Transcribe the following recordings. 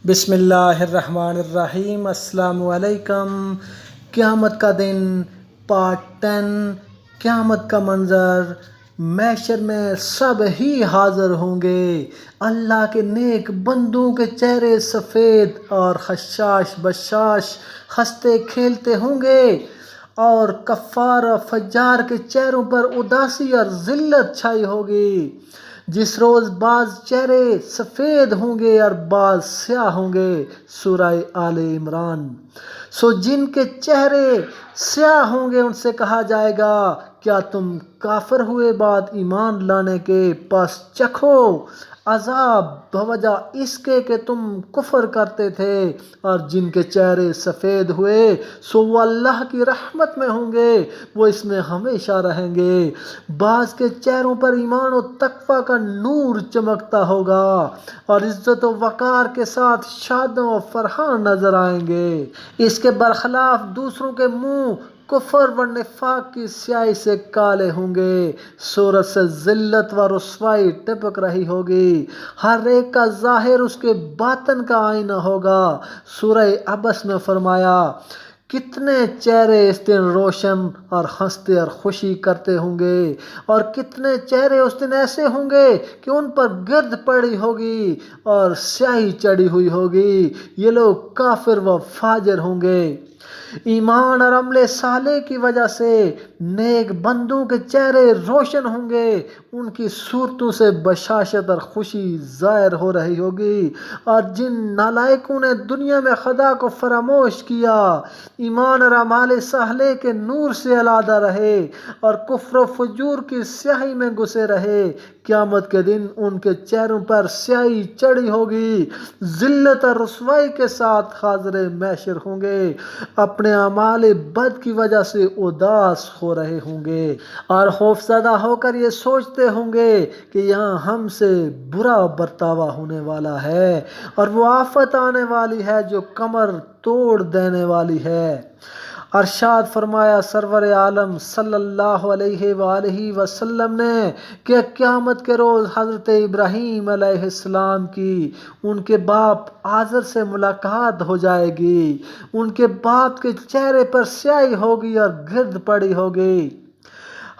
بسم اللہ الرحمن الرحیم۔ السلام علیکم۔ قیامت کا دن پارٹ 10۔ قیامت کا منظر، محشر میں سب ہی حاضر ہوں گے۔ اللہ کے نیک بندوں کے چہرے سفید اور خشاش بشاش ہنستے کھیلتے ہوں گے، اور کفار اور فجار کے چہروں پر اداسی اور ذلت چھائی ہوگی۔ جس روز بعض چہرے سفید ہوں گے اور بعض سیاہ ہوں گے۔ سورہ آل عمران۔ سو جن کے چہرے سیاہ ہوں گے ان سے کہا جائے گا، کیا تم کافر ہوئے بعد ایمان لانے کے؟ پس چکھو عذاب بوجہ اس کے کہ تم کفر کرتے تھے۔ اور جن کے چہرے سفید ہوئے سو وہ اللہ کی رحمت میں ہوں گے، وہ اس میں ہمیشہ رہیں گے۔ بعض کے چہروں پر ایمان و تقوی کا نور چمکتا ہوگا، اور عزت و وقار کے ساتھ شادوں و فرحان نظر آئیں گے۔ اس کے برخلاف دوسروں کے منہ کفر و نفاق کی سیاہی سے کالے ہوں گے۔ صورت سے ذلت و رسوائی ٹپک رہی ہوگی۔ ہر ایک کا ظاہر اس کے باطن کا آئینہ ہوگا۔ سورہ عبس میں فرمایا، کتنے چہرے اس دن روشن اور ہنستے اور خوشی کرتے ہوں گے، اور کتنے چہرے اس دن ایسے ہوں گے کہ ان پر گرد پڑی ہوگی اور سیاہی چڑھی ہوئی ہوگی۔ یہ لوگ کافر و فاجر ہوں گے۔ ایمان اور عمل صالح کی وجہ سے نیک بندوں کے چہرے روشن ہوں گے، ان کی صورتوں سے بشاشت اور خوشی ظاہر ہو رہی ہوگی۔ اور جن نالائقوں نے دنیا میں خدا کو فراموش کیا، ایمان اور اعمال صالح کے نور سے علیحدہ رہے اور کفر و فجور کی سیاہی میں گھسے رہے، قیامت کے دن ان کے چہروں پر سیاہی چڑھی ہوگی، ذلت اور رسوائی کے ساتھ حاضر محشر ہوں گے، اپنے اعمال بد کی وجہ سے اداس ہو رہے ہوں گے، اور خوفزدہ ہو کر یہ سوچتے ہوں گے کہ یہاں ہم سے برا برتاوا ہونے والا ہے، اور وہ آفت آنے والی ہے جو کمر توڑ دینے والی ہے۔ ارشاد فرمایا سرور عالم صلی اللہ علیہ وآلہ وسلم نے کہ قیامت کے روز حضرت ابراہیم علیہ السلام کی ان کے باپ آزر سے ملاقات ہو جائے گی۔ ان کے باپ کے چہرے پر سیاہی ہوگی اور گرد پڑی ہوگی۔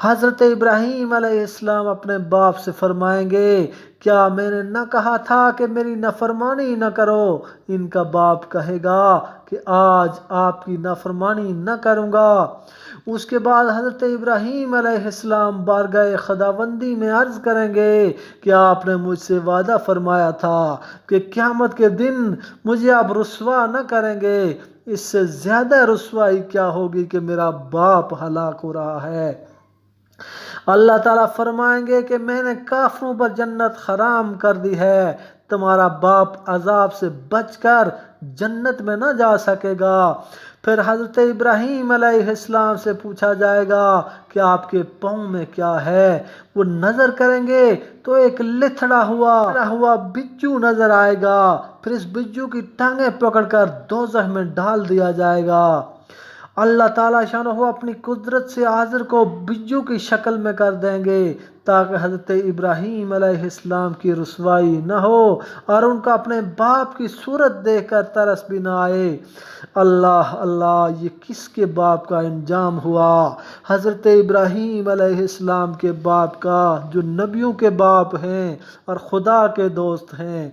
حضرت ابراہیم علیہ السلام اپنے باپ سے فرمائیں گے، کیا میں نے نہ کہا تھا کہ میری نافرمانی نہ کرو؟ ان کا باپ کہے گا کہ آج آپ کی نافرمانی نہ کروں گا۔ اس کے بعد حضرت ابراہیم علیہ السلام بارگاہ خداوندی میں عرض کریں گے کہ آپ نے مجھ سے وعدہ فرمایا تھا کہ قیامت کے دن مجھے آپ رسوا نہ کریں گے۔ اس سے زیادہ رسوائی کیا ہوگی کہ میرا باپ ہلاک ہو رہا ہے۔ اللہ تعالیٰ فرمائیں گے کہ میں نے کافروں پر جنت حرام کر دی ہے، تمہارا باپ عذاب سے بچ کر جنت میں نہ جا سکے گا۔ پھر حضرت ابراہیم علیہ السلام سے پوچھا جائے گا کہ آپ کے پاؤں میں کیا ہے؟ وہ نظر کریں گے تو ایک لتھڑا ہوا بچو نظر آئے گا۔ پھر اس بچو کی ٹانگیں پکڑ کر دوزخ میں ڈال دیا جائے گا۔ اللہ تعالیٰ شانہ اپنی قدرت سے آزر کو بجو کی شکل میں کر دیں گے تاکہ حضرت ابراہیم علیہ السلام کی رسوائی نہ ہو اور ان کا اپنے باپ کی صورت دیکھ کر ترس بھی نہ آئے۔ اللہ اللہ، یہ کس کے باپ کا انجام ہوا؟ حضرت ابراہیم علیہ السلام کے باپ کا، جو نبیوں کے باپ ہیں اور خدا کے دوست ہیں،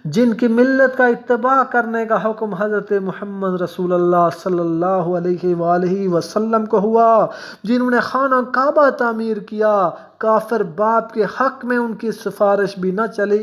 جن کی ملت کا اتباع کرنے کا حکم حضرت محمد رسول اللہ صلی اللہ علیہ وآلہ وسلم کو ہوا، جنہوں نے خانہ کعبہ تعمیر کیا۔ کافر باپ کے حق میں ان کی سفارش بھی نہ چلی۔